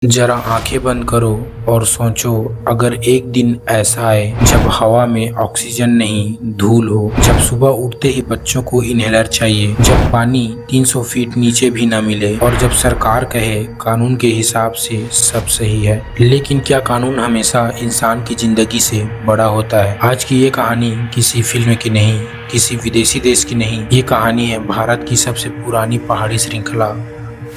जरा आंखें बंद करो और सोचो, अगर एक दिन ऐसा आए जब हवा में ऑक्सीजन नहीं धूल हो, जब सुबह उठते ही बच्चों को इनहेलर चाहिए, जब पानी 300 फीट नीचे भी न मिले और जब सरकार कहे कानून के हिसाब से सब सही है। लेकिन क्या कानून हमेशा इंसान की जिंदगी से बड़ा होता है? आज की ये कहानी किसी फिल्म की नहीं, किसी विदेशी देश की नहीं, ये कहानी है भारत की सबसे पुरानी पहाड़ी श्रृंखला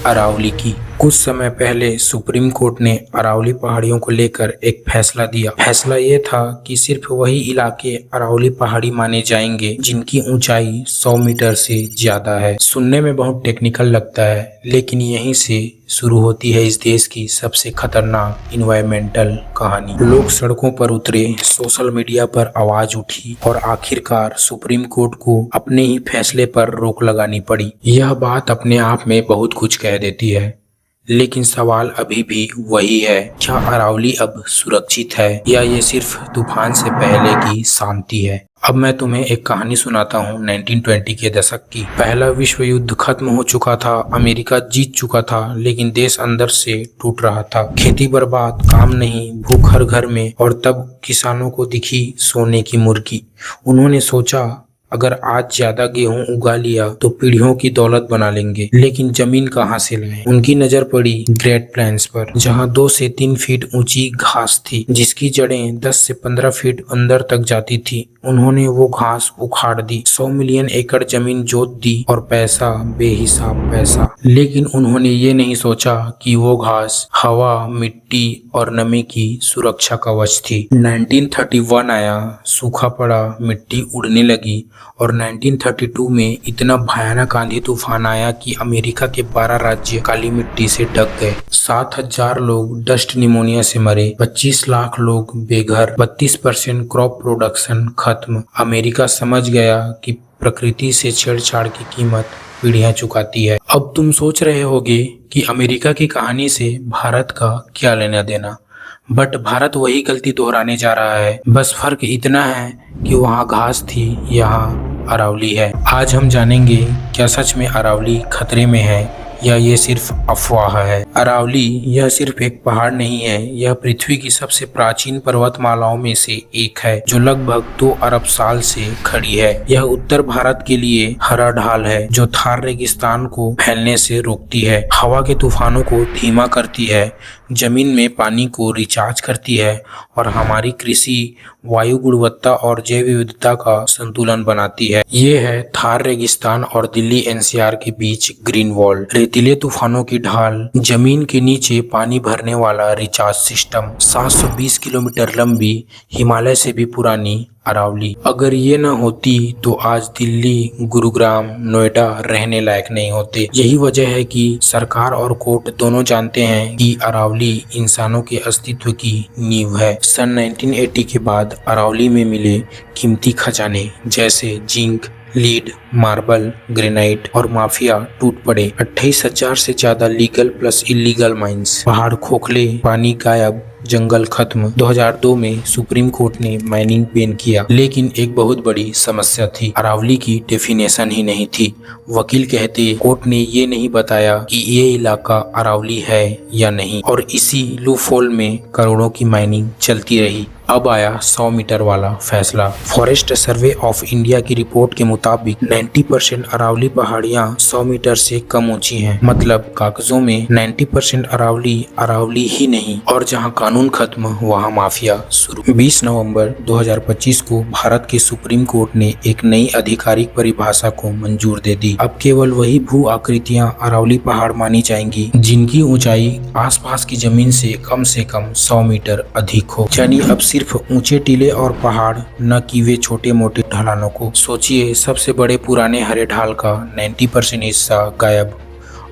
अरावली की। कुछ समय पहले सुप्रीम कोर्ट ने अरावली पहाड़ियों को लेकर एक फैसला दिया। फैसला ये था कि सिर्फ वही इलाके अरावली पहाड़ी माने जाएंगे जिनकी ऊंचाई 100 मीटर से ज्यादा है। सुनने में बहुत टेक्निकल लगता है, लेकिन यहीं से शुरू होती है इस देश की सबसे खतरनाक इन्वायरमेंटल कहानी। लोग सड़कों पर उतरे, सोशल मीडिया पर आवाज उठी और आखिरकार सुप्रीम कोर्ट को अपने ही फैसले पर रोक लगानी पड़ी। यह बात अपने आप में बहुत कुछ कह देती है, लेकिन सवाल अभी भी वही है, क्या अरावली अब सुरक्षित है या ये सिर्फ तूफान से पहले की शांति है? अब मैं तुम्हें एक कहानी सुनाता हूँ 1920 के दशक की। पहला विश्व युद्ध खत्म हो चुका था, अमेरिका जीत चुका था, लेकिन देश अंदर से टूट रहा था। खेती बर्बाद, काम नहीं, भूख हर घर में। और तब किसानों को दिखी सोने की मुर्गी। उन्होंने सोचा, अगर आज ज्यादा गेहूं उगा लिया तो पीढ़ियों की दौलत बना लेंगे, लेकिन जमीन कहाँ से लाएं? उनकी नजर पड़ी ग्रेट प्लेन्स पर, जहाँ 2 से 3 फीट ऊंची घास थी, जिसकी जड़ें 10 से 15 फीट अंदर तक जाती थी। उन्होंने वो घास उखाड़ दी, 100 मिलियन एकड़ जमीन जोत दी और पैसा, बेहिसाब पैसा। लेकिन उन्होंने ये नहीं सोचा कि वो घास हवा, मिट्टी और नमी की सुरक्षा कवच थी। 1931 आया, सूखा पड़ा, मिट्टी उड़ने लगी और 1932 में इतना भयानक आंधी तूफान आया कि अमेरिका के 12 राज्य काली मिट्टी से ढक गए। 7,000 लोग डस्ट निमोनिया से मरे, 25 लाख लोग बेघर, 32% क्रॉप प्रोडक्शन खत्म। अमेरिका समझ गया कि प्रकृति से छेड़छाड़ की कीमत पीढ़ियां चुकाती है। अब तुम सोच रहे होगे कि अमेरिका की कहानी से भारत का क्या लेना देना, बट भारत वही गलती दोहराने जा रहा है। बस फर्क इतना है कि वहाँ घास थी, यहाँ अरावली है। आज हम जानेंगे, क्या सच में अरावली खतरे में है या ये सिर्फ अफवाह है। अरावली यह सिर्फ एक पहाड़ नहीं है, यह पृथ्वी की सबसे प्राचीन पर्वतमालाओं में से एक है, जो लगभग 2 अरब साल से खड़ी है। यह उत्तर भारत के लिए हरा ढाल है, जो थार रेगिस्तान को फैलने से रोकती है, हवा के तूफानों को धीमा करती है, जमीन में पानी को रिचार्ज करती है और हमारी कृषि, वायु गुणवत्ता और जैव विविधता का संतुलन बनाती है। ये है थार रेगिस्तान और दिल्ली एनसीआर के बीच ग्रीन वॉल, रेतीले तूफानों की ढाल, जमीन के नीचे पानी भरने वाला रिचार्ज सिस्टम, 720 किलोमीटर लंबी, हिमालय से भी पुरानी अरावली। अगर ये न होती तो आज दिल्ली, गुरुग्राम, नोएडा रहने लायक नहीं होते। यही वजह है कि सरकार और कोर्ट दोनों जानते हैं कि अरावली इंसानों के अस्तित्व की नींव है। सन 1980 के बाद अरावली में मिले कीमती खजाने जैसे जिंक, लीड, मार्बल, ग्रेनाइट और माफिया टूट पड़े। 28,000 से ज्यादा लीगल प्लस इलीगल माइंस, पहाड़ खोखले, पानी गायब, जंगल खत्म। 2002 में सुप्रीम कोर्ट ने माइनिंग बैन किया, लेकिन एक बहुत बड़ी समस्या थी, अरावली की डेफिनेशन ही नहीं थी। वकील कहते कोर्ट ने ये नहीं बताया कि ये इलाका अरावली है या नहीं, और इसी लूपहोल में करोड़ों की माइनिंग चलती रही। अब आया 100 मीटर वाला फैसला। फॉरेस्ट सर्वे ऑफ इंडिया की रिपोर्ट के मुताबिक 90% अरावली पहाड़ियां 100 मीटर से कम ऊंची हैं। मतलब कागजों में 90% अरावली ही नहीं, और जहां कानून खत्म वहां माफिया शुरू। 20 नवंबर 2025 को भारत के सुप्रीम कोर्ट ने एक नई आधिकारिक परिभाषा को मंजूर दे दी। अब केवल वही भू आकृतियां अरावली पहाड़ मानी जाएंगी जिनकी ऊंचाई आसपास की जमीन से कम 100 मीटर अधिक हो। यानी अब सिर्फ ऊंचे टीले और पहाड़, न कि वे छोटे मोटे ढलानों को। सोचिए, सबसे बड़े पुराने हरे ढाल का 90% हिस्सा गायब,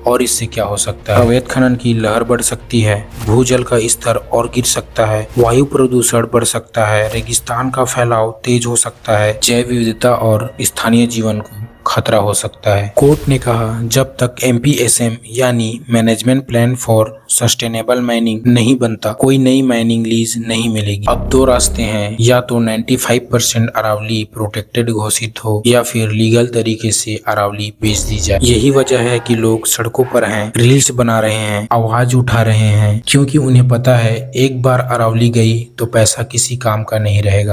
और इससे क्या हो सकता है? अवैध खनन की लहर बढ़ सकती है, भूजल का स्तर और गिर सकता है, वायु प्रदूषण बढ़ सकता है, रेगिस्तान का फैलाव तेज हो सकता है, जैव विविधता और स्थानीय जीवन को खतरा हो सकता है। कोर्ट ने कहा, जब तक MPSM यानी management plan for sustainable mining नहीं बनता, कोई नई माइनिंग लीज नहीं मिलेगी। अब दो रास्ते हैं, या तो 95% अरावली प्रोटेक्टेड घोषित हो या फिर लीगल तरीके से अरावली बेच दी जाए। यही वजह है कि लोग सड़कों पर हैं, रील्स बना रहे हैं, आवाज उठा रहे हैं, क्योंकि उन्हें पता है एक बार अरावली गई तो पैसा किसी काम का नहीं रहेगा।